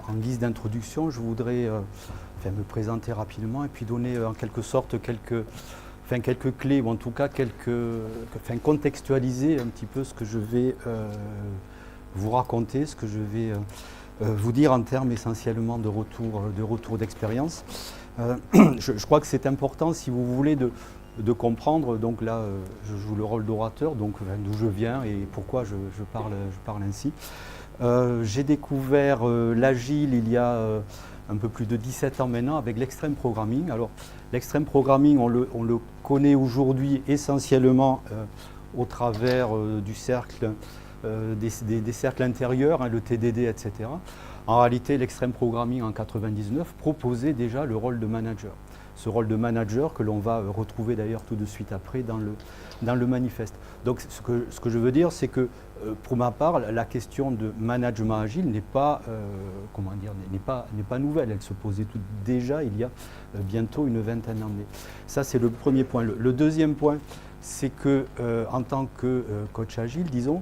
En guise d'introduction, je voudrais me présenter rapidement et puis donner en quelque sorte quelques clés, ou en tout cas contextualiser un petit peu ce que je vais vous raconter, ce que je vais vous dire en termes essentiellement de retour d'expérience. Je crois que c'est important, si vous voulez, de comprendre. Donc là, je joue le rôle d'orateur, donc d'où je viens et pourquoi je parle ainsi. J'ai découvert l'agile il y a un peu plus de 17 ans maintenant avec l'extreme programming. Alors l'extreme programming, on le connaît aujourd'hui essentiellement au travers du cercle, des cercles intérieurs, hein, le TDD, etc. En réalité, l'extreme programming en 99 proposait déjà le rôle de manager. Ce rôle de manager que l'on va retrouver d'ailleurs tout de suite après dans le manifeste. Donc ce que je veux dire, c'est que pour ma part, la question de management agile n'est pas nouvelle. Elle se posait déjà il y a bientôt une vingtaine d'années. Ça, c'est le premier point. Le deuxième point, c'est que en tant que coach agile, disons,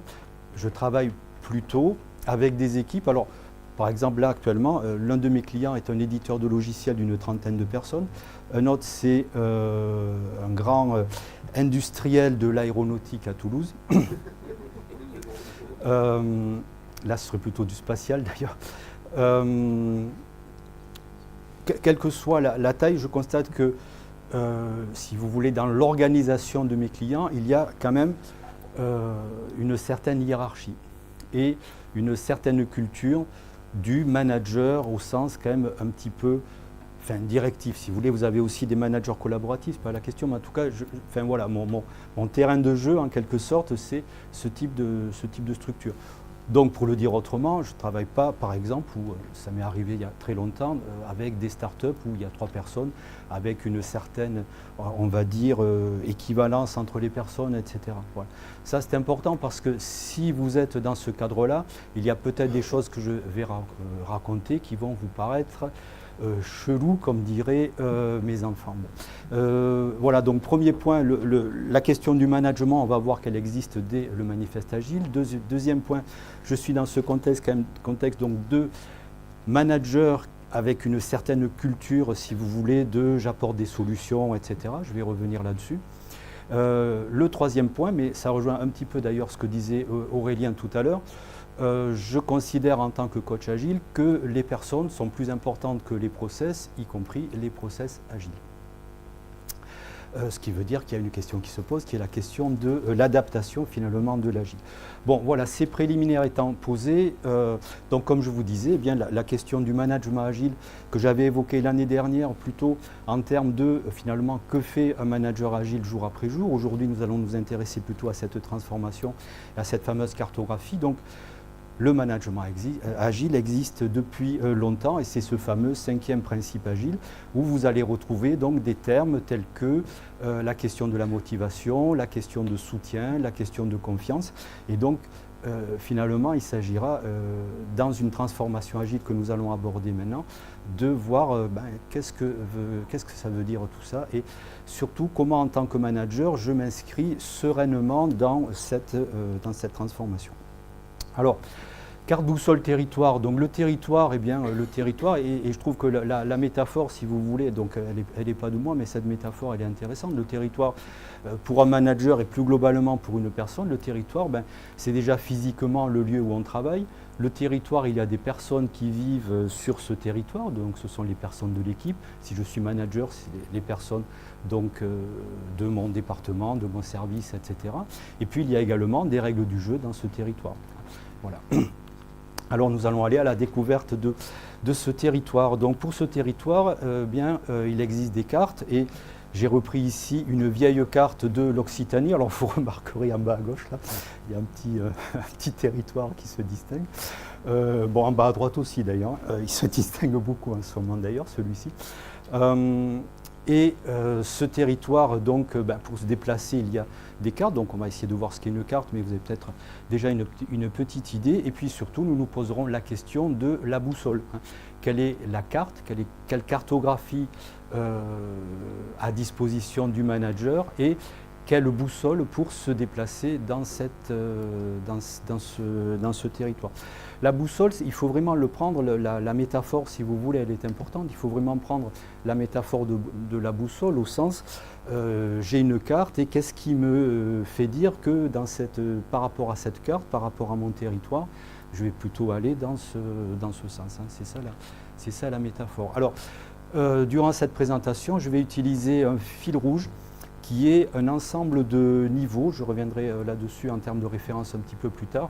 je travaille plutôt avec des équipes. Alors, par exemple, là, actuellement, l'un de mes clients est un éditeur de logiciels d'une trentaine de personnes. Un autre, c'est un grand industriel de l'aéronautique à Toulouse. Là, ce serait plutôt du spatial, d'ailleurs. Quelle que soit la taille, je constate que, si vous voulez, dans l'organisation de mes clients, il y a quand même une certaine hiérarchie et une certaine culture du manager au sens quand même un petit peu directif. Si vous voulez, vous avez aussi des managers collaboratifs, pas la question, mais en tout cas, voilà, mon terrain de jeu, en quelque sorte, c'est ce type de structure. Donc, pour le dire autrement, je ne travaille pas, par exemple, ou ça m'est arrivé il y a très longtemps, avec des startups où il y a 3 personnes, avec une certaine, on va dire, équivalence entre les personnes, etc. Voilà. Ça, c'est important parce que si vous êtes dans ce cadre-là, il y a peut-être des choses que je vais raconter qui vont vous paraître chelou, comme diraient mes enfants. Voilà, donc premier point, la question du management, on va voir qu'elle existe dès le manifeste agile. Deuxième point, je suis dans ce contexte donc, de manager avec une certaine culture, si vous voulez, j'apporte des solutions, etc. Je vais revenir là-dessus. Le troisième point, mais ça rejoint un petit peu d'ailleurs ce que disait Aurélien tout à l'heure, je considère en tant que coach agile que les personnes sont plus importantes que les process, y compris les process agiles. Ce qui veut dire qu'il y a une question qui se pose, qui est la question de l'adaptation finalement de l'agile. Bon, voilà, ces préliminaires étant posés, donc comme je vous disais, eh bien, la question du management agile que j'avais évoqué l'année dernière, plutôt en termes de finalement que fait un manager agile jour après jour. Aujourd'hui, nous allons nous intéresser plutôt à cette transformation, à cette fameuse cartographie. Donc, le management agile existe depuis longtemps et c'est ce fameux 5e principe agile où vous allez retrouver donc des termes tels que la question de la motivation, la question de soutien, la question de confiance. Et donc finalement il s'agira dans une transformation agile que nous allons aborder maintenant de voir qu'est-ce que ça veut dire tout ça et surtout comment en tant que manager je m'inscris sereinement dans cette transformation. Alors, carte boussole territoire, donc le territoire, et je trouve que la métaphore, si vous voulez, donc elle n'est pas de moi, mais cette métaphore, elle est intéressante. Le territoire, pour un manager et plus globalement pour une personne, le territoire, c'est déjà physiquement le lieu où on travaille. Le territoire, il y a des personnes qui vivent sur ce territoire, donc ce sont les personnes de l'équipe. Si je suis manager, c'est les personnes donc, de mon département, de mon service, etc. Et puis il y a également des règles du jeu dans ce territoire. Voilà. Alors nous allons aller à la découverte de ce territoire. Donc pour ce territoire, il existe des cartes et j'ai repris ici une vieille carte de l'Occitanie. Alors vous remarquerez en bas à gauche, là, il y a un petit territoire qui se distingue. En bas à droite aussi d'ailleurs, il se distingue beaucoup en ce moment d'ailleurs, celui-ci. Ce territoire, donc, pour se déplacer, il y a des cartes. Donc, on va essayer de voir ce qu'est une carte, mais vous avez peut-être déjà une petite idée. Et puis, surtout, nous nous poserons la question de la boussole. Quelle est la carte? Quelle cartographie à disposition du manager? Et quelle boussole pour se déplacer dans ce territoire. La boussole, il faut vraiment le prendre, la métaphore, si vous voulez, elle est importante. Il faut vraiment prendre la métaphore de la boussole au sens, j'ai une carte et qu'est-ce qui me fait dire que par rapport à cette carte, par rapport à mon territoire, je vais plutôt aller dans ce sens. Hein. C'est ça la métaphore. Alors, durant cette présentation, je vais utiliser un fil rouge qui est un ensemble de niveaux. Je reviendrai là-dessus en termes de référence un petit peu plus tard.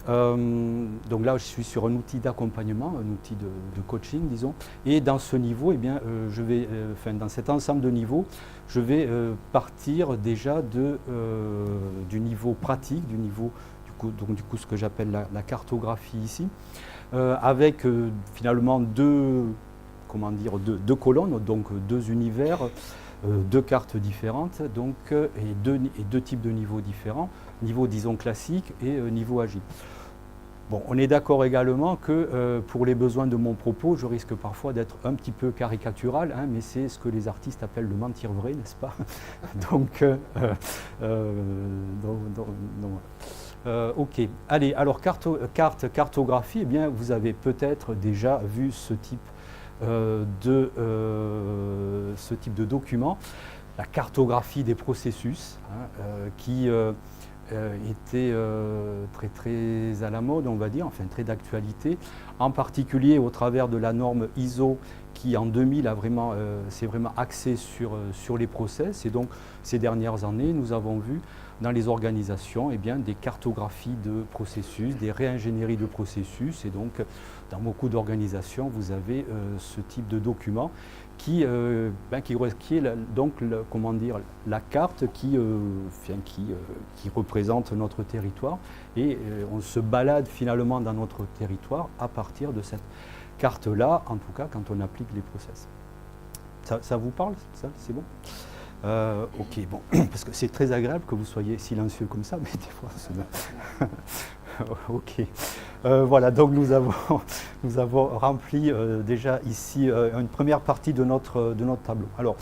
Donc là, je suis sur un outil d'accompagnement, un outil de coaching, disons. Et dans ce niveau, eh bien, dans cet ensemble de niveaux, je vais partir déjà du niveau pratique, du niveau, du coup ce que j'appelle la cartographie ici, avec finalement deux colonnes, donc deux univers, deux cartes différentes, donc, et deux types de niveaux différents, niveau disons classique et niveau agile. Bon, on est d'accord également que pour les besoins de mon propos, je risque parfois d'être un petit peu caricatural, hein, mais c'est ce que les artistes appellent le mentir vrai, n'est-ce pas? Donc, ok. Allez, alors cartographie, eh bien, vous avez peut-être déjà vu ce type de document, la cartographie des processus, hein, qui était très à la mode, on va dire, enfin très d'actualité, en particulier au travers de la norme ISO qui en 2000 s'est vraiment axée sur les process. Et donc ces dernières années, nous avons vu dans les organisations eh bien, des cartographies de processus, des réingénieries de processus. Et donc dans beaucoup d'organisations, vous avez ce type de document qui est donc la carte qui représente notre territoire. Et on se balade finalement dans notre territoire à partir de cette carte-là, en tout cas quand on applique les process. Ça vous parle, ça? C'est bon? Ok, bon, parce que c'est très agréable que vous soyez silencieux comme ça, mais des fois, ok. Voilà, donc nous avons rempli déjà ici une première partie de notre tableau. Alors,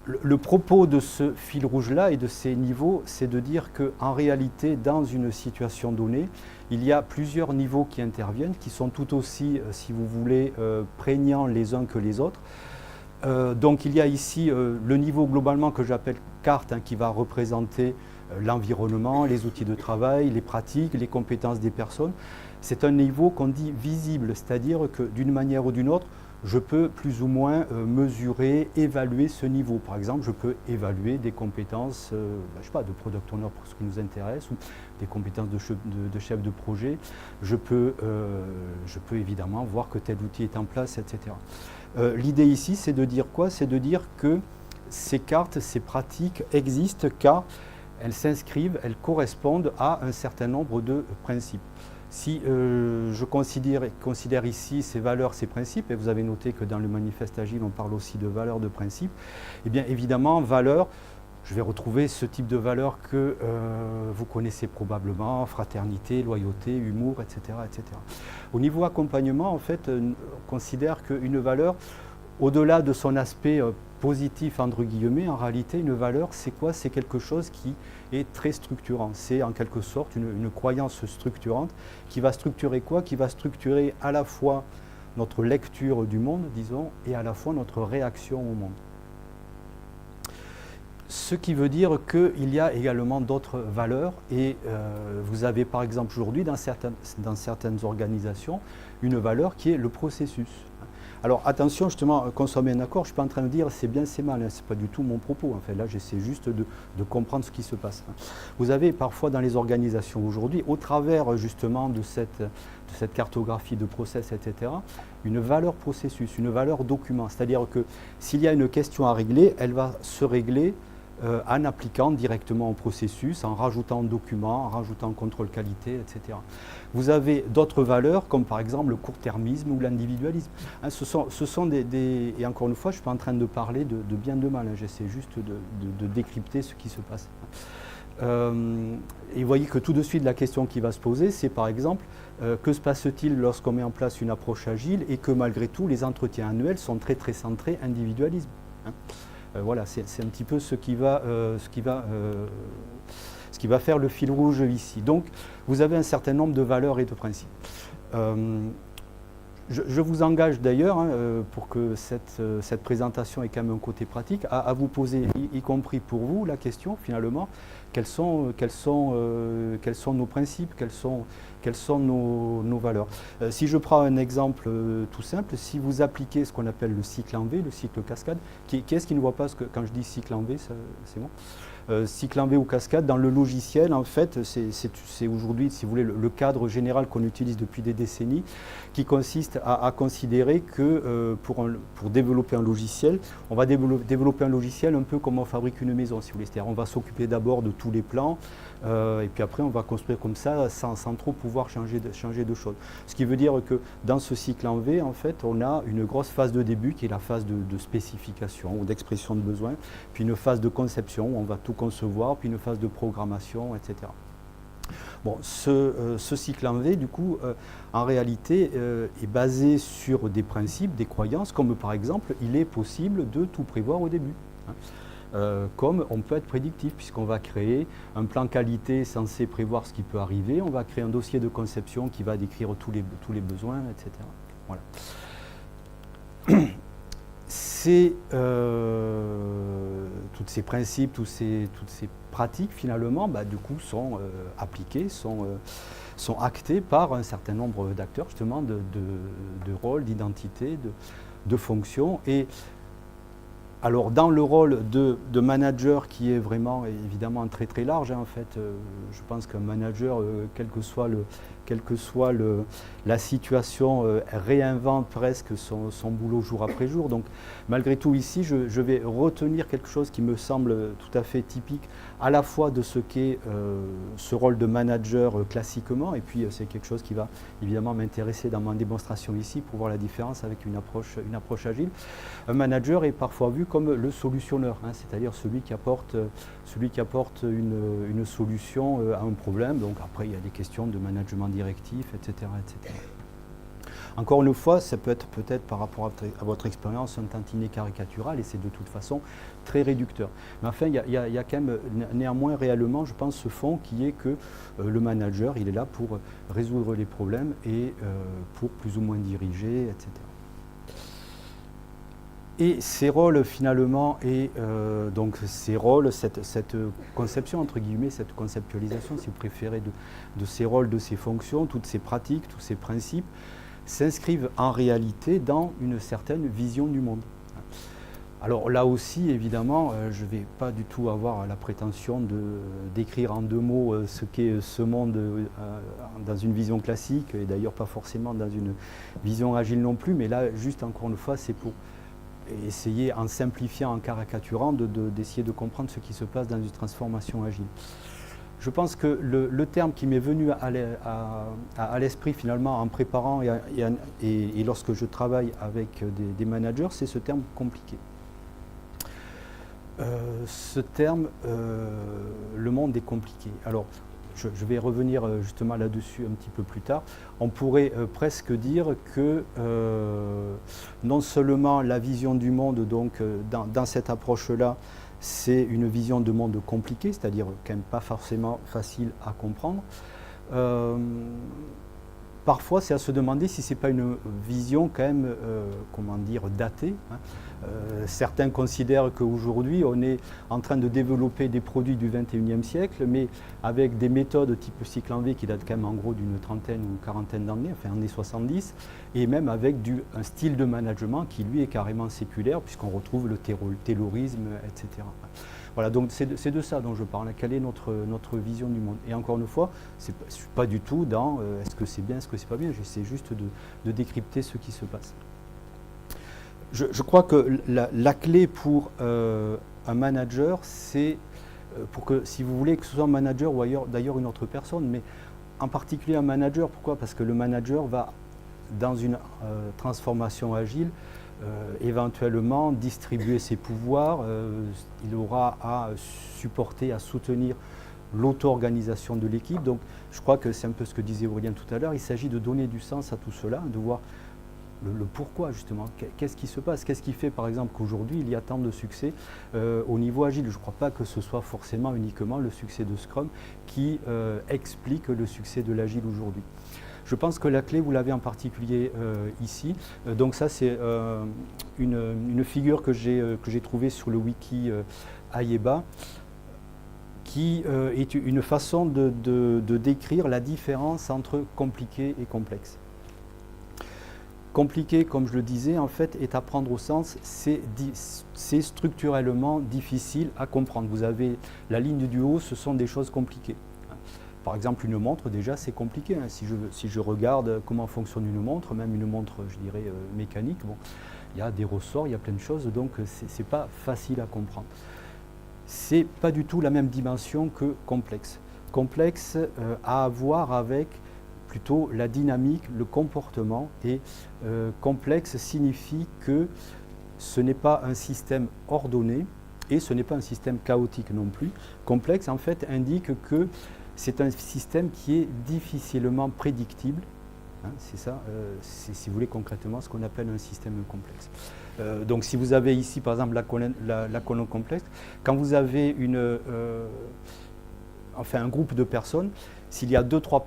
le propos de ce fil rouge-là et de ces niveaux, c'est de dire qu'en réalité, dans une situation donnée, il y a plusieurs niveaux qui interviennent, qui sont tout aussi, si vous voulez, prégnants les uns que les autres. Donc il y a ici le niveau globalement que j'appelle carte, hein, qui va représenter l'environnement, les outils de travail, les pratiques, les compétences des personnes. C'est un niveau qu'on dit visible, c'est-à-dire que d'une manière ou d'une autre, je peux plus ou moins mesurer, évaluer ce niveau. Par exemple, je peux évaluer des compétences je sais pas, de product owner pour ce qui nous intéresse, ou des compétences de chef de projet. Je peux évidemment voir que tel outil est en place, etc. L'idée ici, c'est de dire quoi? C'est de dire que ces cartes, ces pratiques existent car elles s'inscrivent, elles correspondent à un certain nombre de principes. Si je considère ici ces valeurs, ces principes, et vous avez noté que dans le manifeste agile, on parle aussi de valeurs, de principes, eh bien évidemment, valeurs, je vais retrouver ce type de valeurs que vous connaissez probablement, fraternité, loyauté, humour, etc., etc. Au niveau accompagnement, en fait, on considère qu'une valeur, au-delà de son aspect positif, entre guillemets, en réalité, une valeur, c'est quoi? C'est quelque chose qui est très structurant. C'est en quelque sorte une croyance structurante qui va structurer quoi? Qui va structurer à la fois notre lecture du monde, disons, et à la fois notre réaction au monde. Ce qui veut dire qu'il y a également d'autres valeurs et vous avez par exemple aujourd'hui dans certaines organisations une valeur qui est le processus. Alors attention justement, qu'on soit bien d'accord, je ne suis pas en train de dire c'est bien, c'est mal, hein, ce n'est pas du tout mon propos. En fait, là j'essaie juste de comprendre ce qui se passe. Vous avez parfois dans les organisations aujourd'hui, au travers justement de cette cartographie de process, etc., une valeur processus, une valeur document. C'est-à-dire que s'il y a une question à régler, elle va se régler en appliquant directement au processus, en rajoutant document, en rajoutant contrôle qualité, etc. Vous avez d'autres valeurs, comme par exemple le court-termisme ou l'individualisme. Hein, ce sont et encore une fois, je ne suis pas en train de parler de bien de mal, hein, j'essaie juste de décrypter ce qui se passe. Et vous voyez que tout de suite, la question qui va se poser, c'est par exemple, que se passe-t-il lorsqu'on met en place une approche agile et que malgré tout, les entretiens annuels sont très centrés individualisme, hein. Voilà, c'est un petit peu ce qui va faire le fil rouge ici. Donc, vous avez un certain nombre de valeurs et de principes. Je vous engage d'ailleurs, pour que cette présentation ait quand même un côté pratique, à vous poser, y compris pour vous, la question finalement, quels sont nos principes, quelles sont nos valeurs. Si je prends un exemple tout simple, si vous appliquez ce qu'on appelle le cycle en V, le cycle cascade, qui est-ce qui ne voit pas quand je dis cycle en V, c'est bon? Cycle en V ou cascade, dans le logiciel, en fait, c'est aujourd'hui, si vous voulez, le cadre général qu'on utilise depuis des décennies, qui consiste à considérer que pour développer un logiciel, on va développer un logiciel un peu comme on fabrique une maison, si vous voulez. C'est-à-dire on va s'occuper d'abord de tous les plans, et puis après on va construire comme ça, sans trop pouvoir changer de choses. Ce qui veut dire que dans ce cycle en V, en fait, on a une grosse phase de début, qui est la phase de spécification ou d'expression de besoin, puis une phase de conception, où on va tout concevoir, puis une phase de programmation, etc. Bon, ce cycle en V, du coup, en réalité, est basé sur des principes, des croyances, comme par exemple, il est possible de tout prévoir au début. Comme on peut être prédictif, puisqu'on va créer un plan qualité censé prévoir ce qui peut arriver, on va créer un dossier de conception qui va décrire tous les besoins, etc. Voilà. Tous ces principes, toutes ces pratiques, finalement, du coup, sont appliqués, sont actés par un certain nombre d'acteurs, justement, de rôles, d'identités, de fonctions. Et alors, dans le rôle de manager, qui est vraiment, évidemment, très très large, en fait, je pense qu'un manager, quelle que soit la situation, réinvente presque son boulot jour après jour. Donc, malgré tout, ici, je vais retenir quelque chose qui me semble tout à fait typique, à la fois de ce qu'est ce rôle de manager classiquement, et puis c'est quelque chose qui va évidemment m'intéresser dans ma démonstration ici, pour voir la différence avec une approche agile. Un manager est parfois vu comme le solutionneur, c'est-à-dire celui qui apporte une solution à un problème. Donc après, il y a des questions de management directif, etc., etc. Encore une fois, ça peut être peut-être par rapport à votre expérience un tantinet caricatural, et c'est de toute façon très réducteur. Mais enfin, il y a quand même néanmoins réellement, je pense, ce fond qui est que le manager, il est là pour résoudre les problèmes et pour plus ou moins diriger, etc. Et ces rôles, finalement, donc ces rôles, cette conception, entre guillemets, cette conceptualisation, si vous préférez, de ces rôles, de ces fonctions, toutes ces pratiques, tous ces principes, s'inscrivent en réalité dans une certaine vision du monde. Alors là aussi, évidemment, je ne vais pas du tout avoir la prétention d'écrire en 2 mots ce qu'est ce monde dans une vision classique, et d'ailleurs pas forcément dans une vision agile non plus, mais là, juste encore une fois, c'est pour essayer, en simplifiant, en caricaturant, d'essayer de comprendre ce qui se passe dans une transformation agile. Je pense que le terme qui m'est venu à l'esprit finalement en préparant et lorsque je travaille avec des managers, c'est ce terme compliqué. Ce terme, le monde est compliqué. Alors, je vais revenir justement là-dessus un petit peu plus tard. On pourrait presque dire que non seulement la vision du monde, donc dans cette approche-là, c'est une vision de monde compliqué, c'est-à-dire quand même pas forcément facile à comprendre. Parfois, c'est à se demander si ce n'est pas une vision quand même, comment dire, datée. Certains considèrent qu'aujourd'hui, on est en train de développer des produits du XXIe siècle, mais avec des méthodes type cycle en V qui datent quand même en gros d'une trentaine ou quarantaine d'années, enfin années 70, et même avec un style de management qui lui est carrément séculaire, puisqu'on retrouve le taylorisme, etc. Voilà, donc c'est de ça dont je parle, quelle est notre vision du monde. Et encore une fois, je ne suis pas du tout dans est-ce que c'est bien, est-ce que c'est pas bien, j'essaie juste de décrypter ce qui se passe. Je crois que la clé pour un manager, c'est pour que, si vous voulez, que ce soit un manager ou d'ailleurs une autre personne, mais en particulier un manager, pourquoi? Parce que le manager va, dans une transformation agile, éventuellement distribuer ses pouvoirs, il aura à supporter, à soutenir l'auto-organisation de l'équipe. Donc je crois que c'est un peu ce que disait Aurélien tout à l'heure, il s'agit de donner du sens à tout cela, de voir le pourquoi justement. Qu'est-ce qui se passe? Qu'est-ce qui fait par exemple qu'aujourd'hui il y a tant de succès au niveau agile? Je ne crois pas que ce soit forcément uniquement le succès de Scrum qui explique le succès de l'agile aujourd'hui. Je pense que la clé, vous l'avez en particulier ici. Donc ça, c'est une figure que j'ai trouvée sur le wiki Ayeba, qui est une façon de décrire la différence entre compliqué et complexe. Compliqué, comme je le disais, en fait, est à prendre au sens, c'est structurellement difficile à comprendre. Vous avez la ligne du haut, ce sont des choses compliquées. Par exemple, une montre, déjà, c'est compliqué. Hein. Si je regarde comment fonctionne une montre, même une montre, je dirais, mécanique, bon, il y a des ressorts, il y a plein de choses, donc ce n'est pas facile à comprendre. Ce n'est pas du tout la même dimension que complexe. Complexe a à voir avec plutôt la dynamique, le comportement, et complexe signifie que ce n'est pas un système ordonné et ce n'est pas un système chaotique non plus. Complexe, en fait, indique que c'est un système qui est difficilement prédictible. Hein, c'est ça, c'est, si vous voulez concrètement ce qu'on appelle un système complexe. Donc si vous avez ici par exemple la colonne complexe, quand vous avez un groupe de personnes, s'il y a 2, 3,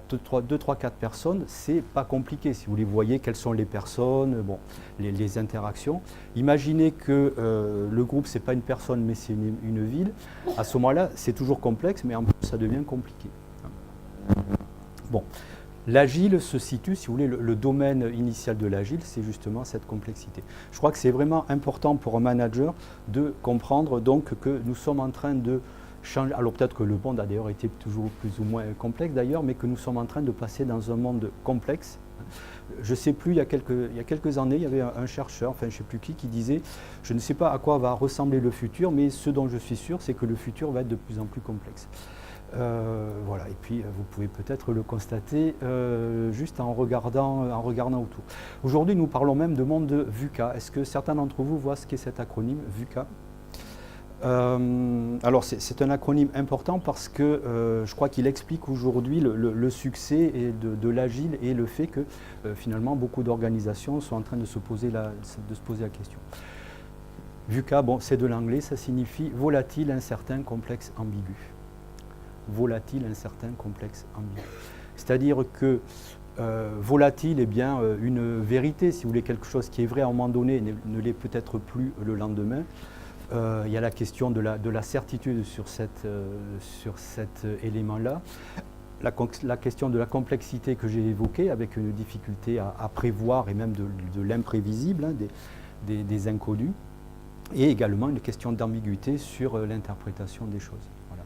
4 personnes, c'est pas compliqué. Si vous les voyez, quelles sont les personnes, bon, les interactions. Imaginez que le groupe, c'est pas une personne, mais c'est une ville. À ce moment-là, c'est toujours complexe, mais en plus, ça devient compliqué. Bon, l'agile se situe, si vous voulez, le domaine initial de l'agile, c'est justement cette complexité. Je crois que c'est vraiment important pour un manager de comprendre donc que nous sommes en train de changer. Alors peut-être que le monde a d'ailleurs été toujours plus ou moins complexe d'ailleurs, mais que nous sommes en train de passer dans un monde complexe. Je ne sais plus, il y a quelques années, il y avait un chercheur, enfin je ne sais plus qui disait « Je ne sais pas à quoi va ressembler le futur, mais ce dont je suis sûr, c'est que le futur va être de plus en plus complexe. » Voilà, et puis vous pouvez peut-être le constater juste en regardant autour. Aujourd'hui, nous parlons même de monde de VUCA. Est-ce que certains d'entre vous voient ce qu'est cet acronyme VUCA? Alors c'est un acronyme important parce que je crois qu'il explique aujourd'hui le succès de l'agile et le fait que finalement beaucoup d'organisations sont en train de se poser la question. VUCA, bon, c'est de l'anglais, ça signifie volatile, incertain, complexe, ambigu. Volatile, incertain, complexe, ambigu. C'est-à-dire que volatile est bien une vérité, si vous voulez, quelque chose qui est vrai à un moment donné ne l'est peut-être plus le lendemain. Il y a la question de la certitude sur cet élément-là. La question de la complexité que j'ai évoquée, avec une difficulté à prévoir et même de l'imprévisible, hein, des inconnus. Et également une question d'ambiguïté sur l'interprétation des choses. Voilà.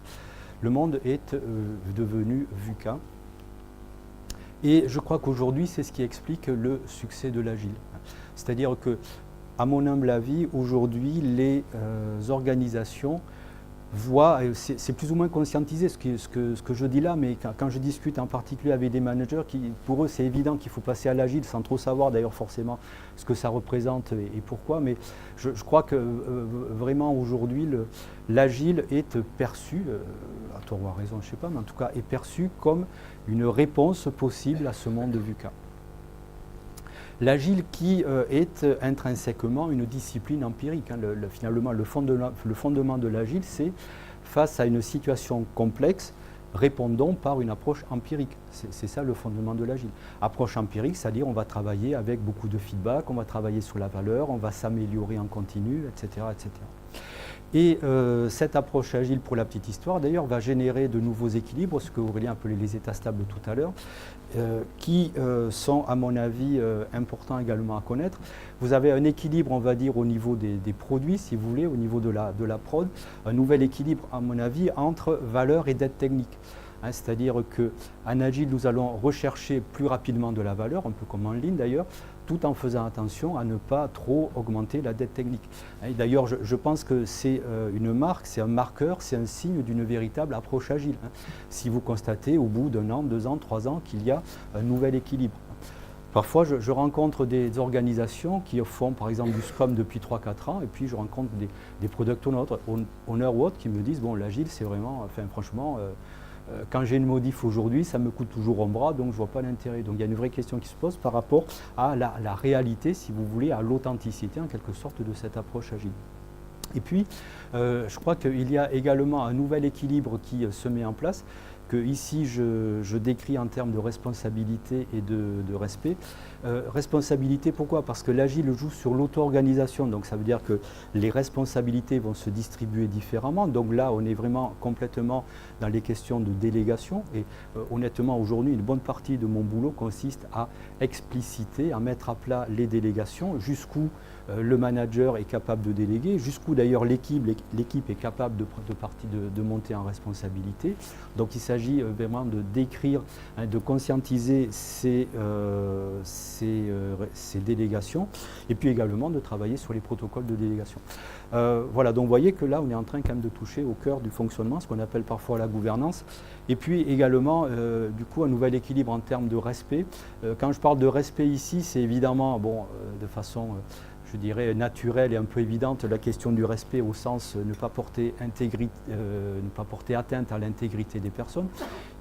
Le monde est devenu VUCA. Et je crois qu'aujourd'hui, c'est ce qui explique le succès de l'agile. C'est-à-dire que, à mon humble avis, aujourd'hui, les organisations voient, c'est plus ou moins conscientisé ce que je dis là, mais quand je discute en particulier avec des managers, pour eux c'est évident qu'il faut passer à l'agile sans trop savoir d'ailleurs forcément ce que ça représente et pourquoi, mais je crois que vraiment aujourd'hui l'agile est perçu, à tort ou à raison je ne sais pas, mais en tout cas est perçu comme une réponse possible à ce monde de VUCA. L'agile qui est intrinsèquement une discipline empirique. Hein. Finalement, le fondement de l'agile, c'est face à une situation complexe, répondons par une approche empirique. C'est ça le fondement de l'agile. Approche empirique, c'est-à-dire on va travailler avec beaucoup de feedback, on va travailler sur la valeur, on va s'améliorer en continu, etc. etc. Et cette approche agile, pour la petite histoire, d'ailleurs, va générer de nouveaux équilibres, ce que Aurélien appelait les états stables tout à l'heure, qui sont, à mon avis, importants également à connaître. Vous avez un équilibre, on va dire, au niveau des produits, si vous voulez, au niveau de la prod, un nouvel équilibre, à mon avis, entre valeur et dette technique. Hein, c'est-à-dire qu'en agile, nous allons rechercher plus rapidement de la valeur, un peu comme en ligne d'ailleurs, tout en faisant attention à ne pas trop augmenter la dette technique. D'ailleurs, je pense que c'est une marque, c'est un marqueur, c'est un signe d'une véritable approche agile. Hein. Si vous constatez au bout d'1 an, 2 ans, 3 ans qu'il y a un nouvel équilibre. Parfois, je rencontre des organisations qui font par exemple du Scrum depuis 3-4 ans et puis je rencontre des product owners ou autres qui me disent bon, l'agile c'est vraiment, enfin franchement, Quand j'ai une modif aujourd'hui, ça me coûte toujours un bras, donc je ne vois pas l'intérêt. Donc il y a une vraie question qui se pose par rapport à la réalité, si vous voulez, à l'authenticité en quelque sorte de cette approche agile. Et puis, je crois qu'il y a également un nouvel équilibre qui se met en place, que ici je décris en termes de responsabilité et de respect. Responsabilité, pourquoi? Parce que l'agile joue sur l'auto-organisation, donc ça veut dire que les responsabilités vont se distribuer différemment. Donc là, on est vraiment complètement dans les questions de délégation. Et honnêtement, aujourd'hui, une bonne partie de mon boulot consiste à expliciter, à mettre à plat les délégations, jusqu'où le manager est capable de déléguer, jusqu'où d'ailleurs l'équipe est capable de monter en responsabilité. Donc il s'agit vraiment de décrire, de conscientiser ces délégations et puis également de travailler sur les protocoles de délégation. Voilà, donc vous voyez que là on est en train quand même de toucher au cœur du fonctionnement, ce qu'on appelle parfois la gouvernance, et puis également du coup un nouvel équilibre en termes de respect. Quand je parle de respect ici, c'est évidemment de façon je dirais naturelle et un peu évidente, la question du respect au sens ne pas porter atteinte à l'intégrité des personnes,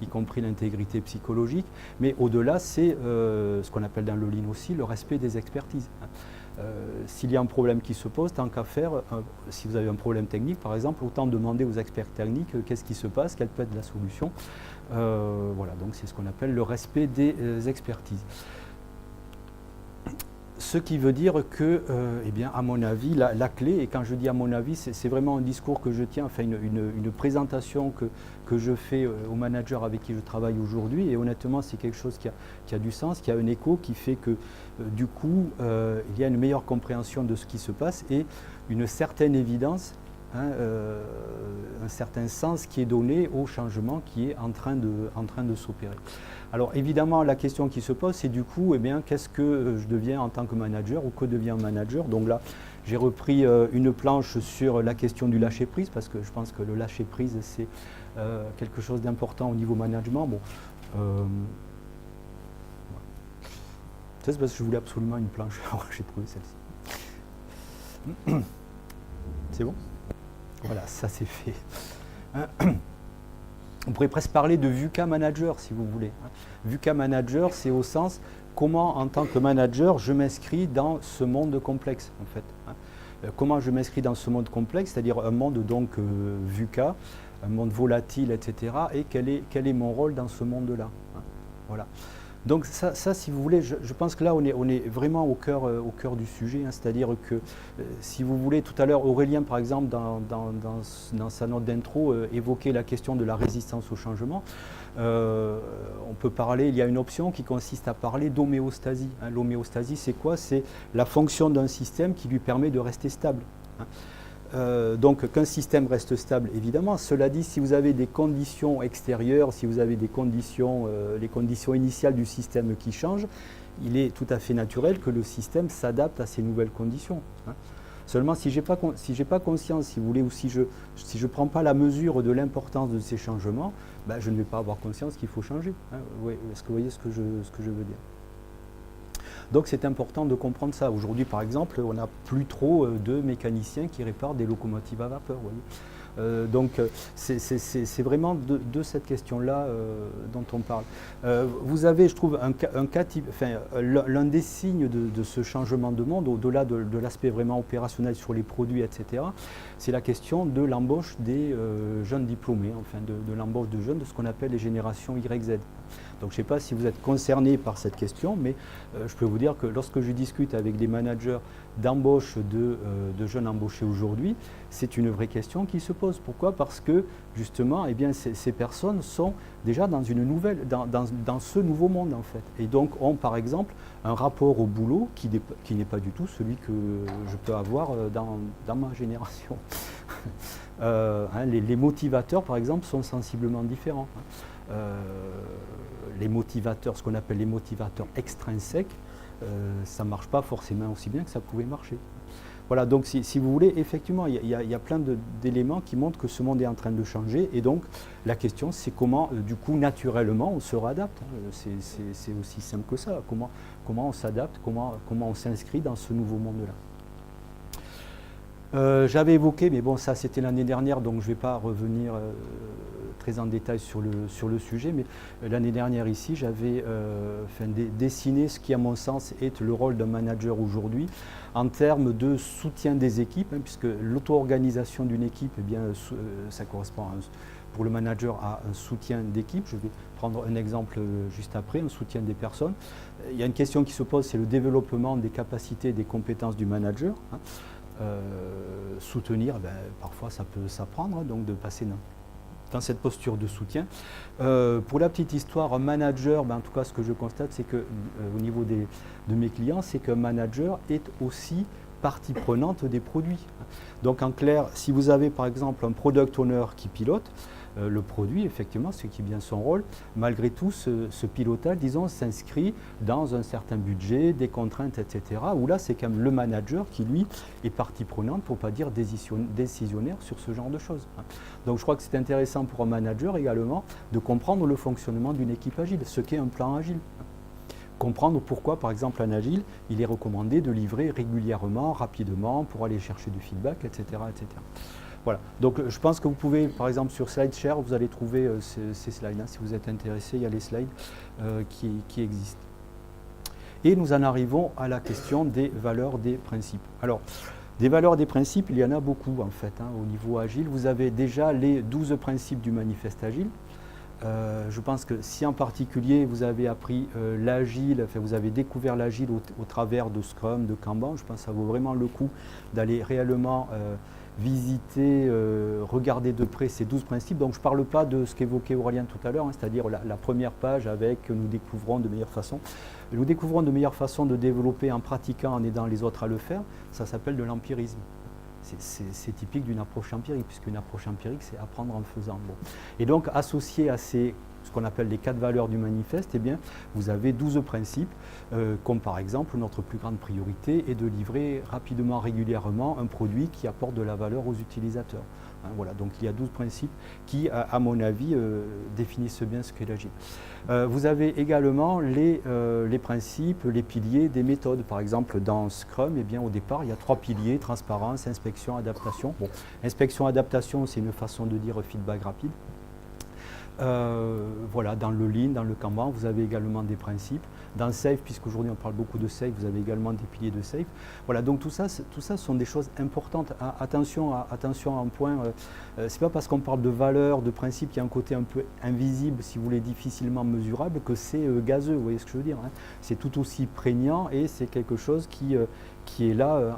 y compris l'intégrité psychologique, mais au-delà, c'est ce qu'on appelle dans le Lean aussi le respect des expertises. S'il y a un problème qui se pose, tant qu'à faire, si vous avez un problème technique par exemple, autant demander aux experts techniques qu'est-ce qui se passe, quelle peut être la solution. Voilà, donc c'est ce qu'on appelle le respect des expertises. Ce qui veut dire que, eh bien, à mon avis, la clé, et quand je dis à mon avis, c'est vraiment un discours que je tiens, enfin une présentation que je fais aux managers avec qui je travaille aujourd'hui, et honnêtement, c'est quelque chose qui a du sens, qui a un écho, qui fait que, du coup, il y a une meilleure compréhension de ce qui se passe et une certaine évidence, un certain sens qui est donné au changement qui est en train de s'opérer. Alors évidemment, la question qui se pose, c'est du coup, eh bien, qu'est-ce que je deviens en tant que manager ou que devient un manager? Donc là, j'ai repris une planche sur la question du lâcher-prise, parce que je pense que le lâcher-prise, c'est quelque chose d'important au niveau management. Bon, c'est parce que je voulais absolument une planche, alors j'ai trouvé celle-ci. C'est bon? Voilà, ça c'est fait. On pourrait presque parler de VUCA manager si vous voulez. VUCA manager, c'est au sens comment en tant que manager je m'inscris dans ce monde complexe en fait. Comment je m'inscris dans ce monde complexe, c'est-à-dire un monde donc VUCA, un monde volatile, etc. Et quel est mon rôle dans ce monde-là. Voilà. Donc ça, si vous voulez, je pense que là on est vraiment au cœur du sujet, c'est-à-dire que si vous voulez, tout à l'heure Aurélien par exemple dans sa note d'intro évoquait la question de la résistance au changement. On peut parler, il y a une option qui consiste à parler d'homéostasie. L'homéostasie c'est quoi? C'est la fonction d'un système qui lui permet de rester stable. Donc qu'un système reste stable, évidemment. Cela dit, si vous avez des conditions extérieures, si vous avez des conditions, les conditions initiales du système qui changent, il est tout à fait naturel que le système s'adapte à ces nouvelles conditions. Seulement, si je n'ai pas conscience, si vous voulez, ou si je ne prends pas la mesure de l'importance de ces changements, ben, je ne vais pas avoir conscience qu'il faut changer. Oui, est-ce que vous voyez ce que je veux dire? Donc c'est important de comprendre ça. Aujourd'hui, par exemple, on n'a plus trop de mécaniciens qui réparent des locomotives à vapeur. Vous voyez. Donc c'est vraiment de cette question-là dont on parle. Vous avez, je trouve, l'un des signes de ce changement de monde, au-delà de l'aspect vraiment opérationnel sur les produits, etc., c'est la question de l'embauche des jeunes diplômés, enfin de l'embauche de jeunes, de ce qu'on appelle les générations YZ. Donc je ne sais pas si vous êtes concerné par cette question, mais je peux vous dire que lorsque je discute avec des managers d'embauche de jeunes embauchés aujourd'hui, c'est une vraie question qui se pose. Pourquoi? Parce que justement, eh bien, ces personnes sont déjà dans ce nouveau monde en fait. Et donc ont par exemple un rapport au boulot qui n'est pas du tout celui que je peux avoir dans ma génération. Les motivateurs par exemple sont sensiblement différents. Les motivateurs, ce qu'on appelle les motivateurs extrinsèques, ça ne marche pas forcément aussi bien que ça pouvait marcher. Voilà, donc si vous voulez, effectivement, il y a plein d'éléments qui montrent que ce monde est en train de changer, et donc la question c'est comment, du coup, naturellement, on se réadapte. C'est aussi simple que ça, comment on s'adapte, comment on s'inscrit dans ce nouveau monde-là. J'avais évoqué, mais bon, ça c'était l'année dernière, donc je ne vais pas revenir très en détail sur le sujet, mais l'année dernière ici, j'avais dessiné ce qui, à mon sens, est le rôle d'un manager aujourd'hui en termes de soutien des équipes, puisque l'auto-organisation d'une équipe, eh bien, ça correspond pour le manager à un soutien d'équipe. Je vais prendre un exemple juste après, un soutien des personnes. Il y a une question qui se pose, c'est le développement des capacités et des compétences du manager. Soutenir, parfois ça peut s'apprendre, donc de passer dans cette posture de soutien. Pour la petite histoire, un manager, en tout cas ce que je constate, c'est que au niveau de mes clients, c'est qu'un manager est aussi partie prenante des produits. Donc en clair, si vous avez par exemple un product owner qui pilote, le produit, effectivement, ce qui est bien son rôle, malgré tout, ce pilotage, disons, s'inscrit dans un certain budget, des contraintes, etc., où là, c'est quand même le manager qui, lui, est partie prenante, pour ne pas dire décisionnaire sur ce genre de choses. Donc je crois que c'est intéressant pour un manager également de comprendre le fonctionnement d'une équipe agile, ce qu'est un plan agile. Comprendre pourquoi, par exemple, en agile, il est recommandé de livrer régulièrement, rapidement, pour aller chercher du feedback, etc., etc. Voilà. Donc je pense que vous pouvez, par exemple, sur SlideShare, vous allez trouver ces slides. Si vous êtes intéressé, il y a les slides qui existent. Et nous en arrivons à la question des valeurs, des principes. Alors, des valeurs, des principes, il y en a beaucoup en fait. Au niveau agile, vous avez déjà les 12 principes du manifeste agile. Je pense que si en particulier vous avez appris l'agile, vous avez découvert l'agile au travers de Scrum, de Kanban, je pense que ça vaut vraiment le coup d'aller réellement visiter, regarder de près ces 12 principes. Donc je ne parle pas de ce qu'évoquait Aurélien tout à l'heure, c'est-à-dire la première page avec nous découvrons de meilleures façons. Nous découvrons de meilleures façons de développer en pratiquant, en aidant les autres à le faire. Ça s'appelle de l'empirisme. C'est typique d'une approche empirique, puisqu'une approche empirique, c'est apprendre en faisant. Bon. Et donc, associé à ce qu'on appelle les 4 valeurs du manifeste, eh bien, vous avez 12 principes, comme par exemple, notre plus grande priorité est de livrer rapidement, régulièrement, un produit qui apporte de la valeur aux utilisateurs. Voilà, donc il y a 12 principes qui, à mon avis, définissent bien ce qu'est l'agile. Vous avez également les principes, les piliers des méthodes. Par exemple, dans Scrum, eh bien, au départ, il y a 3 piliers, transparence, inspection, adaptation. Bon, inspection, adaptation, c'est une façon de dire feedback rapide. Voilà, dans le Lean, dans le Kanban, vous avez également des principes. Dans Safe, puisqu'aujourd'hui on parle beaucoup de Safe, vous avez également des piliers de Safe. Voilà, donc tout ça sont des choses importantes. Attention à un point, c'est pas parce qu'on parle de valeurs, de principes, qui a un côté un peu invisible, si vous voulez, difficilement mesurable, que c'est gazeux, vous voyez ce que je veux dire, C'est tout aussi prégnant et c'est quelque chose qui est là,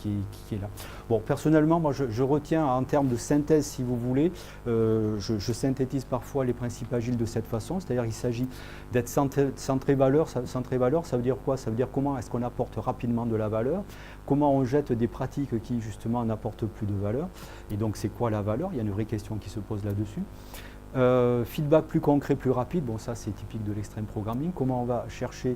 qui est là. Bon, personnellement, moi, je retiens en termes de synthèse, si vous voulez, je synthétise parfois les principes agiles de cette façon, c'est-à-dire qu'il s'agit d'être centré valeur. Centré valeur, ça veut dire quoi? Ça veut dire comment est-ce qu'on apporte rapidement de la valeur, comment on jette des pratiques qui, justement, n'apportent plus de valeur. Et donc, c'est quoi la valeur? Il y a une vraie question qui se pose là-dessus. Feedback plus concret, plus rapide, bon ça c'est typique de l'extreme programming. Comment on va chercher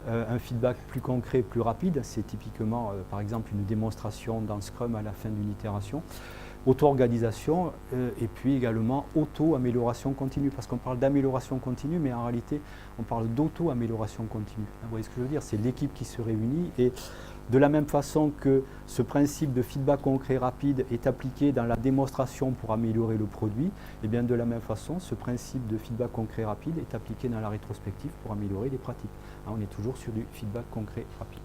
un feedback plus concret, plus rapide? C'est typiquement par exemple une démonstration dans Scrum à la fin d'une itération. Auto-organisation et puis également auto-amélioration continue, parce qu'on parle d'amélioration continue, mais en réalité on parle d'auto-amélioration continue. Vous voyez ce que je veux dire? C'est l'équipe qui se réunit et de la même façon que ce principe de feedback concret rapide est appliqué dans la démonstration pour améliorer le produit, et bien de la même façon, ce principe de feedback concret rapide est appliqué dans la rétrospective pour améliorer les pratiques. On est toujours sur du feedback concret rapide.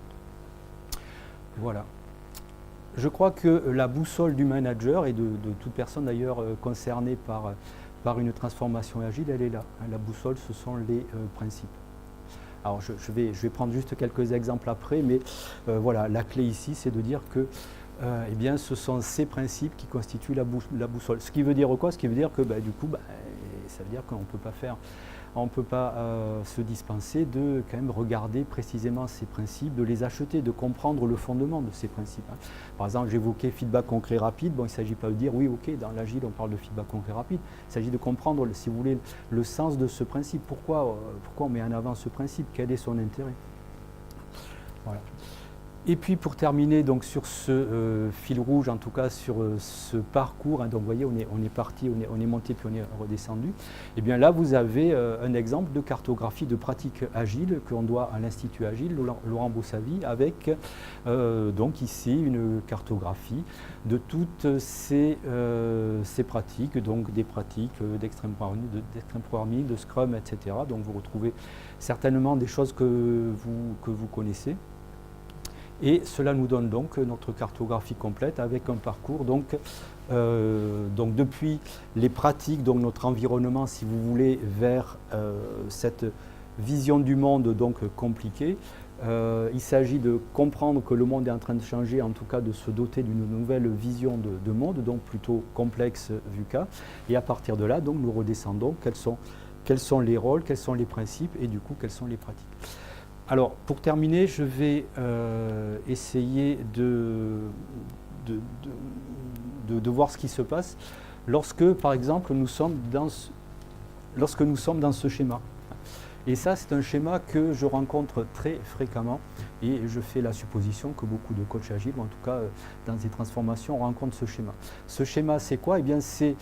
Voilà. Je crois que la boussole du manager et de toute personne d'ailleurs concernée par une transformation agile, elle est là. La boussole, ce sont les principes. Alors je vais prendre juste quelques exemples après, mais voilà, la clé ici, c'est de dire que eh bien, ce sont ces principes qui constituent la boussole. Ce qui veut dire quoi? Ce qui veut dire que du coup, ça veut dire qu'on ne peut pas se dispenser de quand même regarder précisément ces principes, de les acheter, de comprendre le fondement de ces principes. Par exemple, j'évoquais feedback concret rapide. Bon, il ne s'agit pas de dire oui, ok, dans l'agile on parle de feedback concret rapide. Il s'agit de comprendre, si vous voulez, le sens de ce principe. Pourquoi on met en avant ce principe? Quel est son intérêt? Voilà. Et puis pour terminer donc sur ce fil rouge, en tout cas sur ce parcours, hein, donc vous voyez on est parti, on est monté puis on est redescendu, et bien là vous avez un exemple de cartographie de pratique agile qu'on doit à l'Institut Agile, Laurent Boussavi, avec donc ici une cartographie de toutes ces pratiques, donc des pratiques d'extreme programming, de Scrum, etc. Donc vous retrouvez certainement des choses que vous connaissez. Et cela nous donne donc notre cartographie complète avec un parcours donc depuis les pratiques, donc notre environnement si vous voulez, vers cette vision du monde donc compliquée. Il s'agit de comprendre que le monde est en train de changer, en tout cas de se doter d'une nouvelle vision de monde, donc plutôt complexe VUCA. Et à partir de là, donc, nous redescendons quels sont les rôles, quels sont les principes et du coup quelles sont les pratiques. Alors, pour terminer, je vais essayer de voir ce qui se passe lorsque, par exemple, nous sommes dans ce schéma. Et ça, c'est un schéma que je rencontre très fréquemment et je fais la supposition que beaucoup de coachs agiles, ou en tout cas dans des transformations, rencontrent ce schéma. Ce schéma, c'est quoi? Eh bien, c'est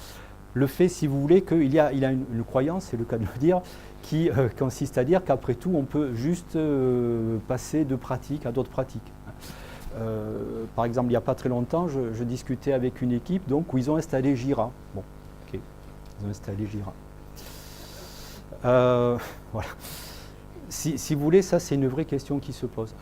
le fait, si vous voulez, qu'il a une croyance, c'est le cas de le dire, qui consiste à dire qu'après tout, on peut juste passer de pratiques à d'autres pratiques. Par exemple, il n'y a pas très longtemps, je discutais avec une équipe donc, où ils ont installé Jira. Bon, ok, ils ont installé Jira. Voilà. Si vous voulez, ça c'est une vraie question qui se pose.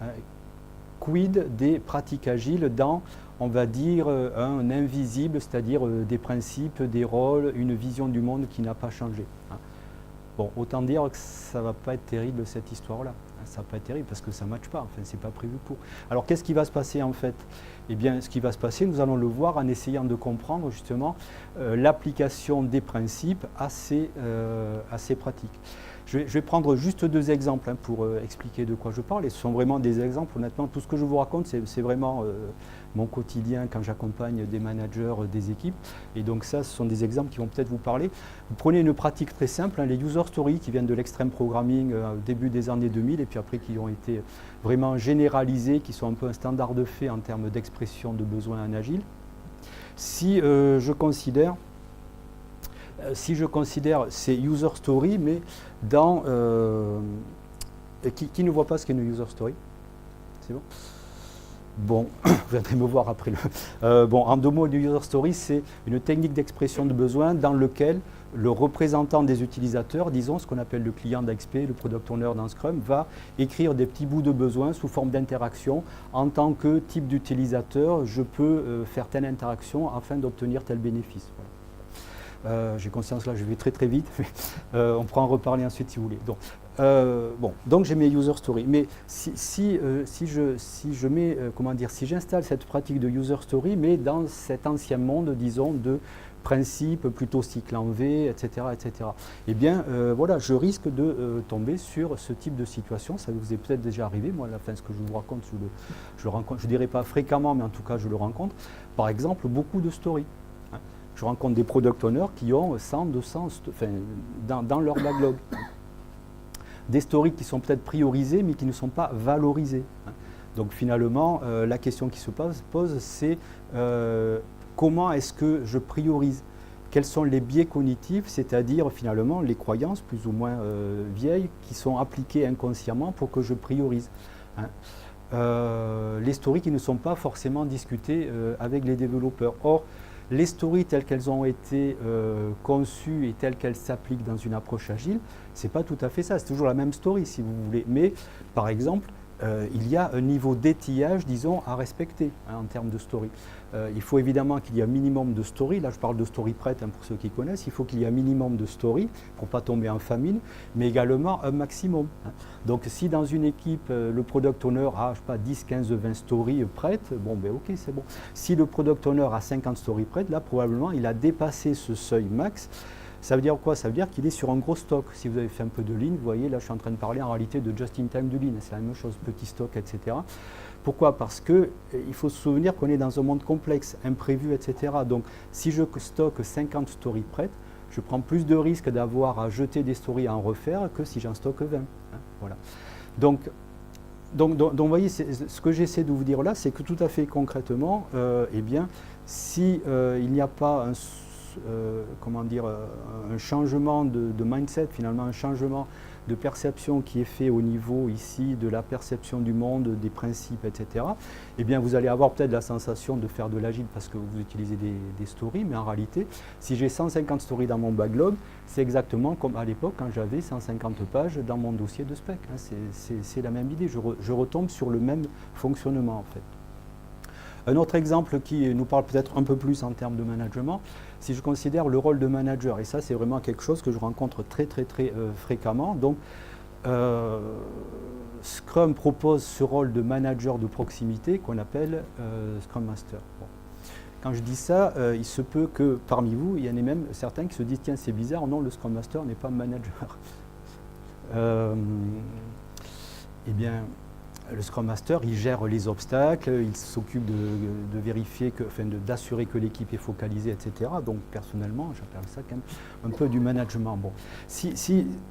Quid des pratiques agiles dans, on va dire, un invisible, c'est-à-dire des principes, des rôles, une vision du monde qui n'a pas changé. Bon, autant dire que ça ne va pas être terrible cette histoire-là. Ça ne va pas être terrible parce que ça ne matche pas, enfin, ce n'est pas prévu pour. Alors qu'est-ce qui va se passer en fait? Eh bien, ce qui va se passer, nous allons le voir en essayant de comprendre justement l'application des principes à ces pratiques. Je vais prendre juste deux exemples pour expliquer de quoi je parle. Et ce sont vraiment des exemples, honnêtement, tout ce que je vous raconte, c'est vraiment mon quotidien quand j'accompagne des managers, des équipes. Et donc ça, ce sont des exemples qui vont peut-être vous parler. Vous prenez une pratique très simple, les user stories qui viennent de l'extreme programming au début des années 2000 et puis après qui ont été vraiment généralisées, qui sont un peu un standard de fait en termes d'expression de besoins en agile. Si je considère ces user stories, mais dans... qui ne voit pas ce qu'est une user story? C'est bon? Bon, vous viendrez me voir après. En deux mots, une user story, c'est une technique d'expression de besoin dans lequel le représentant des utilisateurs, disons ce qu'on appelle le client d'XP, le product owner dans Scrum, va écrire des petits bouts de besoin sous forme d'interaction. En tant que type d'utilisateur, je peux faire telle interaction afin d'obtenir tel bénéfice. Voilà. J'ai conscience là, je vais très très vite, mais on pourra en reparler ensuite si vous voulez. Donc j'ai mes user stories. Mais si je mets, si j'installe cette pratique de user story, mais dans cet ancien monde, disons, de principes plutôt cycle en V, etc., eh bien, voilà, je risque de tomber sur ce type de situation. Ça vous est peut-être déjà arrivé. Moi, à la fin, ce que je vous raconte, je le rencontre, je ne dirais pas fréquemment, mais en tout cas, je le rencontre. Par exemple, beaucoup de stories. Je rencontre des product owners qui ont 100, 200 dans leur backlog. Des stories qui sont peut-être priorisées, mais qui ne sont pas valorisées. Donc finalement, la question qui se pose, c'est comment est-ce que je priorise? Quels sont les biais cognitifs, c'est-à-dire finalement les croyances plus ou moins vieilles qui sont appliquées inconsciemment pour que je priorise, les stories qui ne sont pas forcément discutées avec les développeurs. Or, les stories telles qu'elles ont été conçues et telles qu'elles s'appliquent dans une approche agile, ce n'est pas tout à fait ça, c'est toujours la même story si vous voulez. Mais par exemple, il y a un niveau d'étillage, disons, à respecter en termes de story. Il faut évidemment qu'il y ait un minimum de story, là je parle de story prête pour ceux qui connaissent, il faut qu'il y ait un minimum de story pour ne pas tomber en famine, mais également un maximum. Donc si dans une équipe, le product owner a, je sais pas, 10, 15, 20 stories prêtes, bon ben ok, c'est bon. Si le product owner a 50 stories prêtes, là probablement il a dépassé ce seuil max. Ça veut dire quoi? Ça veut dire qu'il est sur un gros stock. Si vous avez fait un peu de lean, vous voyez, là je suis en train de parler en réalité de just-in-time de lean, c'est la même chose, petit stock, etc. Pourquoi? Parce qu'il faut se souvenir qu'on est dans un monde complexe, imprévu, etc. Donc si je stocke 50 stories prêtes, je prends plus de risques d'avoir à jeter des stories à en refaire que si j'en stocke 20. Voilà. Donc vous voyez, ce que j'essaie de vous dire là, c'est que tout à fait concrètement, eh bien, si il n'y a pas comment dire, un changement de mindset, finalement un changement de perception qui est fait au niveau ici de la perception du monde, des principes, etc., eh bien vous allez avoir peut-être la sensation de faire de l'agile parce que vous utilisez des stories, mais en réalité, si j'ai 150 stories dans mon backlog, c'est exactement comme à l'époque quand j'avais 150 pages dans mon dossier de spec. Hein, c'est la même idée, je retombe sur le même fonctionnement en fait. Un autre exemple qui nous parle peut-être un peu plus en termes de management, si je considère le rôle de manager, et ça c'est vraiment quelque chose que je rencontre très fréquemment. Donc, Scrum propose ce rôle de manager de proximité qu'on appelle Scrum Master. Bon. Quand je dis ça, il se peut que parmi vous, il y en ait même certains qui se disent « Tiens, c'est bizarre, non, le Scrum Master n'est pas manager. » Eh bien, le Scrum Master, il gère les obstacles, il s'occupe de vérifier, d'assurer que l'équipe est focalisée, etc. Donc personnellement, j'appelle ça quand même un peu du management. Bon.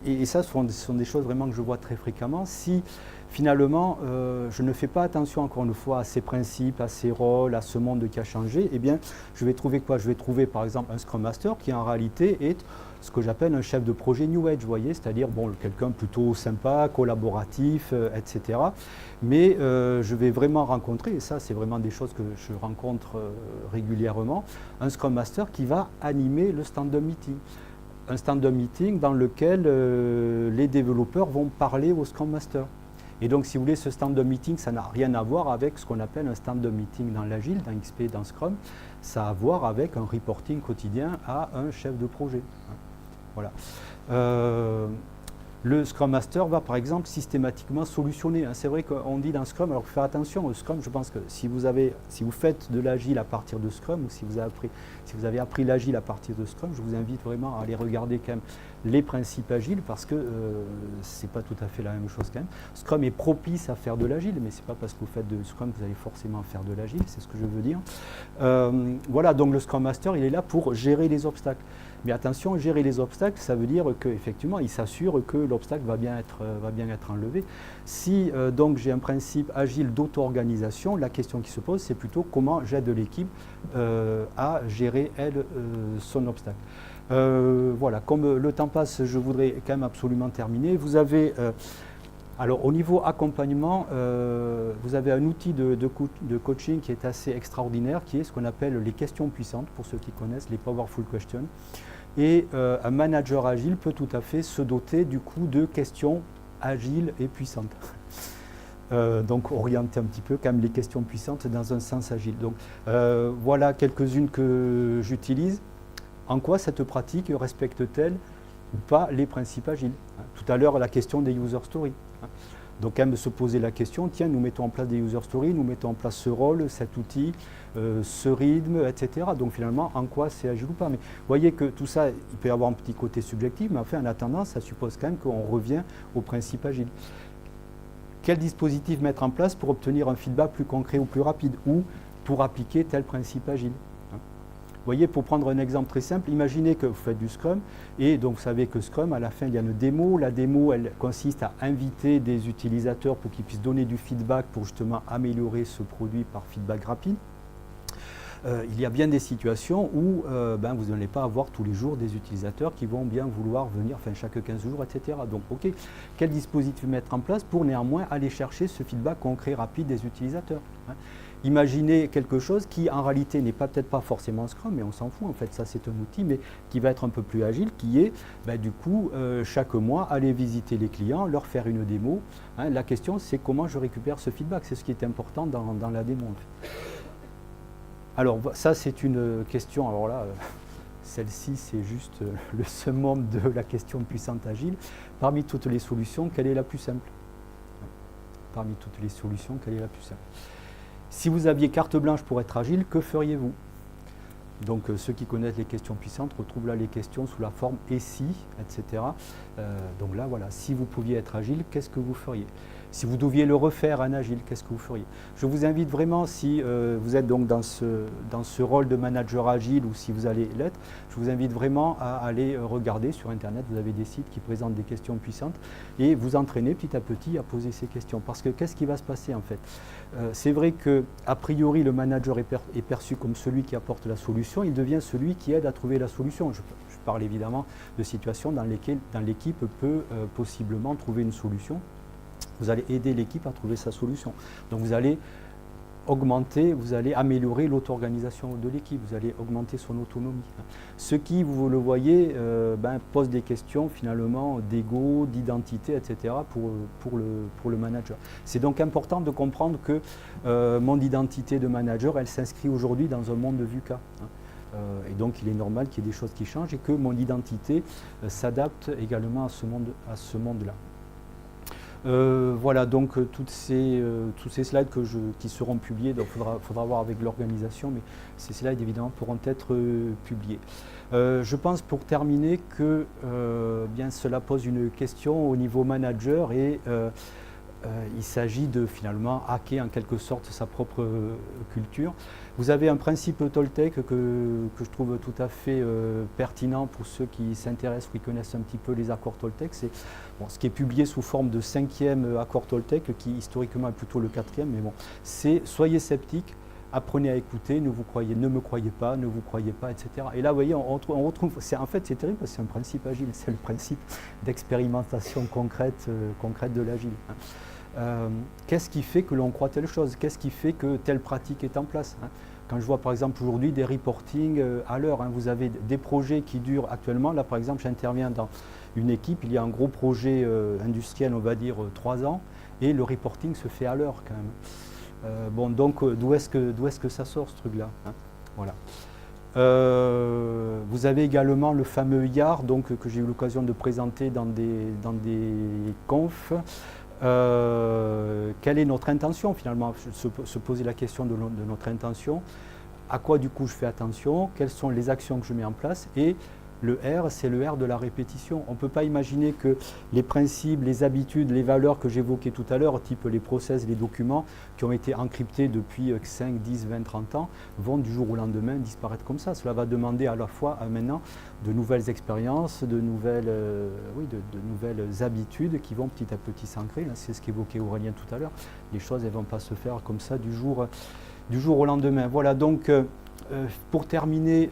Et ça, ce sont des choses vraiment que je vois très fréquemment. Si finalement, je ne fais pas attention encore une fois à ces principes, à ces rôles, à ce monde qui a changé, eh bien, je vais trouver quoi? Je vais trouver par exemple un Scrum Master qui en réalité est ce que j'appelle un chef de projet New Age, vous voyez, c'est-à-dire bon, quelqu'un plutôt sympa, collaboratif, etc. Mais je vais vraiment rencontrer, et ça c'est vraiment des choses que je rencontre régulièrement, un Scrum Master qui va animer le stand-up meeting. Un stand-up meeting dans lequel les développeurs vont parler au Scrum Master. Et donc, si vous voulez, ce stand-up meeting, ça n'a rien à voir avec ce qu'on appelle un stand-up meeting dans l'Agile, dans XP, dans Scrum. Ça a à voir avec un reporting quotidien à un chef de projet. Voilà. Le Scrum Master va par exemple systématiquement solutionner. C'est vrai qu'on dit dans Scrum, alors faire attention au Scrum, je pense que si vous faites de l'Agile à partir de Scrum, ou si vous avez appris l'Agile à partir de Scrum, je vous invite vraiment à aller regarder quand même les principes agiles parce que c'est pas tout à fait la même chose quand même. Scrum est propice à faire de l'Agile, mais c'est pas parce que vous faites de Scrum que vous allez forcément faire de l'Agile, c'est ce que je veux dire. Voilà, donc le Scrum Master, il est là pour gérer les obstacles. Mais attention, gérer les obstacles, ça veut dire qu'effectivement, il s'assure que l'obstacle va bien être enlevé. Si donc j'ai un principe agile d'auto-organisation, la question qui se pose, c'est plutôt comment j'aide l'équipe à gérer, elle, son obstacle. Voilà, comme le temps passe, je voudrais quand même absolument terminer. Vous avez, alors au niveau accompagnement, vous avez un outil de coaching qui est assez extraordinaire, qui est ce qu'on appelle les questions puissantes, pour ceux qui connaissent, les Powerful Questions. Et un manager agile peut tout à fait se doter du coup de questions agiles et puissantes. Donc orienter un petit peu quand même les questions puissantes dans un sens agile. Donc voilà quelques-unes que j'utilise. En quoi cette pratique respecte-t-elle ou pas les principes agiles? Tout à l'heure, la question des user stories. Donc quand même se poser la question, tiens, nous mettons en place des user stories, nous mettons en place ce rôle, cet outil, ce rythme, etc. Donc finalement, en quoi c'est agile ou pas? Mais vous voyez que tout ça, il peut y avoir un petit côté subjectif, mais enfin, en attendant, ça suppose quand même qu'on revient au principe agile. Quel dispositif mettre en place pour obtenir un feedback plus concret ou plus rapide, ou pour appliquer tel principe agile? Vous voyez, pour prendre un exemple très simple, imaginez que vous faites du Scrum, et donc vous savez que Scrum, à la fin, il y a une démo. La démo, elle consiste à inviter des utilisateurs pour qu'ils puissent donner du feedback pour justement améliorer ce produit par feedback rapide. Il y a bien des situations où vous n'allez pas avoir tous les jours des utilisateurs qui vont bien vouloir venir, enfin chaque 15 jours, etc. Donc, ok, quel dispositif mettre en place pour néanmoins aller chercher ce feedback concret, rapide des utilisateurs, hein? Imaginez quelque chose qui en réalité n'est peut-être pas forcément Scrum, mais on s'en fout, en fait ça c'est un outil, mais qui va être un peu plus agile, qui est du coup chaque mois aller visiter les clients, leur faire une démo. Hein. La question c'est comment je récupère ce feedback, c'est ce qui est important dans la démo. En fait. Alors ça c'est une question, alors là celle-ci c'est juste le summum de la question puissante agile. Parmi toutes les solutions, quelle est la plus simple? Parmi toutes les solutions, quelle est la plus simple? Si vous aviez carte blanche pour être agile, que feriez-vous? Donc ceux qui connaissent les questions puissantes retrouvent là les questions sous la forme « et si », etc. Donc là, voilà, si vous pouviez être agile, qu'est-ce que vous feriez? Si vous deviez le refaire en agile, qu'est-ce que vous feriez? Je vous invite vraiment, si vous êtes donc dans ce rôle de manager agile ou si vous allez l'être, je vous invite vraiment à aller regarder sur Internet. Vous avez des sites qui présentent des questions puissantes et vous entraîner petit à petit à poser ces questions. Parce que qu'est-ce qui va se passer en fait? C'est vrai qu'a priori, le manager est perçu comme celui qui apporte la solution. Il devient celui qui aide à trouver la solution. Je parle évidemment de situations dans lesquelles l'équipe peut possiblement trouver une solution. Vous allez aider l'équipe à trouver sa solution. Donc vous allez augmenter, vous allez améliorer l'auto-organisation de l'équipe, vous allez augmenter son autonomie. Ce qui, vous le voyez, pose des questions finalement d'ego, d'identité, etc. pour le manager. C'est donc important de comprendre que mon identité de manager, elle s'inscrit aujourd'hui dans un monde de VUCA. Et donc il est normal qu'il y ait des choses qui changent et que mon identité s'adapte également à ce monde-là. Voilà donc tous ces slides qui seront publiés, donc il faudra voir avec l'organisation, mais ces slides évidemment pourront être publiés. Je pense pour terminer que bien cela pose une question au niveau manager et il s'agit de finalement hacker en quelque sorte sa propre culture. Vous avez un principe Toltec que je trouve tout à fait pertinent pour ceux qui s'intéressent ou qui connaissent un petit peu les accords Toltec. C'est ce qui est publié sous forme de 5e accord Toltec, qui historiquement est plutôt le 4e, mais bon, c'est « Soyez sceptiques, apprenez à écouter, ne me croyez pas, ne vous croyez pas, etc. » Et là, vous voyez, on retrouve, en fait, c'est terrible parce que c'est un principe agile, c'est le principe d'expérimentation concrète de l'agile. Qu'est-ce qui fait que l'on croit telle chose? Qu'est-ce qui fait que telle pratique est en place? Quand je vois par exemple aujourd'hui des reporting à l'heure, vous avez des projets qui durent actuellement. Là par exemple, j'interviens dans une équipe, il y a un gros projet industriel, on va dire 3 ans, et le reporting se fait à l'heure quand même. Bon, donc d'où est-ce que ça sort ce truc-là, Voilà. Vous avez également le fameux YAR, donc, que j'ai eu l'occasion de présenter dans des confs. Quelle est notre intention finalement? Se poser la question de notre intention, à quoi du coup je fais attention, quelles sont les actions que je mets en place, et le R, c'est le R de la répétition. On ne peut pas imaginer que les principes, les habitudes, les valeurs que j'évoquais tout à l'heure, type les process, les documents, qui ont été encryptés depuis 5, 10, 20, 30 ans, vont du jour au lendemain disparaître comme ça. Cela va demander à la fois maintenant de nouvelles expériences, de nouvelles habitudes qui vont petit à petit s'ancrer. C'est ce qu'évoquait Aurélien tout à l'heure. Les choses ne vont pas se faire comme ça du jour au lendemain. Voilà, donc pour terminer,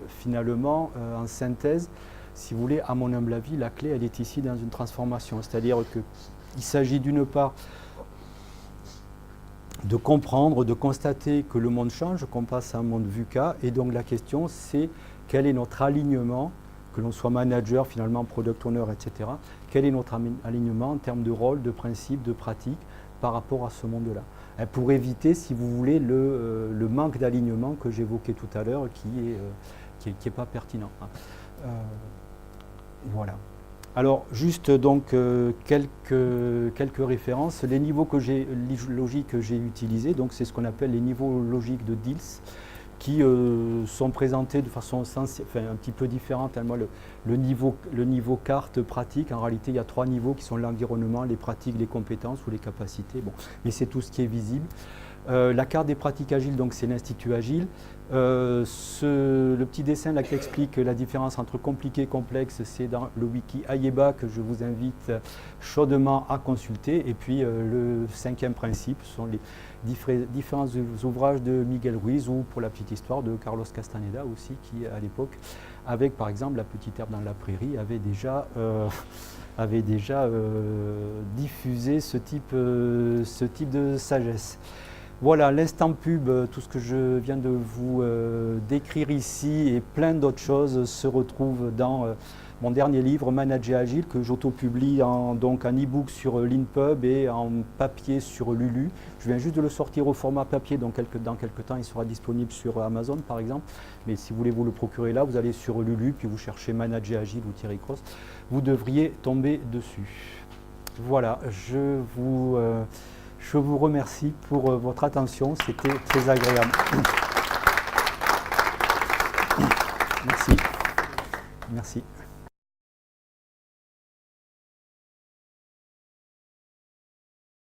finalement, en synthèse, si vous voulez, à mon humble avis, la clé, elle est ici dans une transformation. C'est-à-dire qu'il s'agit d'une part de comprendre, de constater que le monde change, qu'on passe à un monde VUCA, et donc la question, c'est quel est notre alignement, que l'on soit manager, finalement, product owner, etc. Quel est notre alignement en termes de rôle, de principe, de pratique par rapport à ce monde-là? Pour éviter, si vous voulez, le manque d'alignement que j'évoquais tout à l'heure, qui n'est pas pertinent. Voilà. Alors, juste donc quelques références. Les niveaux logiques que j'ai utilisés, donc c'est ce qu'on appelle les niveaux logiques de Diels, qui sont présentés de façon un petit peu différente. Moi, le niveau carte pratique, en réalité, il y a 3 niveaux qui sont l'environnement, les pratiques, les compétences ou les capacités. Bon, mais c'est tout ce qui est visible. La carte des pratiques agiles, donc c'est l'Institut Agile. Le petit dessin là qui explique la différence entre compliqué et complexe, c'est dans le wiki AIEBA que je vous invite chaudement à consulter. Et puis le 5e principe, ce sont les différents ouvrages de Miguel Ruiz ou, pour la petite histoire, de Carlos Castaneda aussi, qui à l'époque, avec par exemple La petite herbe dans la prairie, avait déjà diffusé ce type de sagesse. Voilà, l'instant pub, tout ce que je viens de vous décrire ici et plein d'autres choses se retrouvent dans mon dernier livre, Manager Agile, que j'auto-publie en e-book sur Leanpub et en papier sur Lulu. Je viens juste de le sortir au format papier, donc dans quelques temps il sera disponible sur Amazon par exemple. Mais si vous voulez vous le procurer là, vous allez sur Lulu, puis vous cherchez Manager Agile ou Thierry Cross, vous devriez tomber dessus. Voilà, je vous remercie pour votre attention, c'était très agréable. Merci.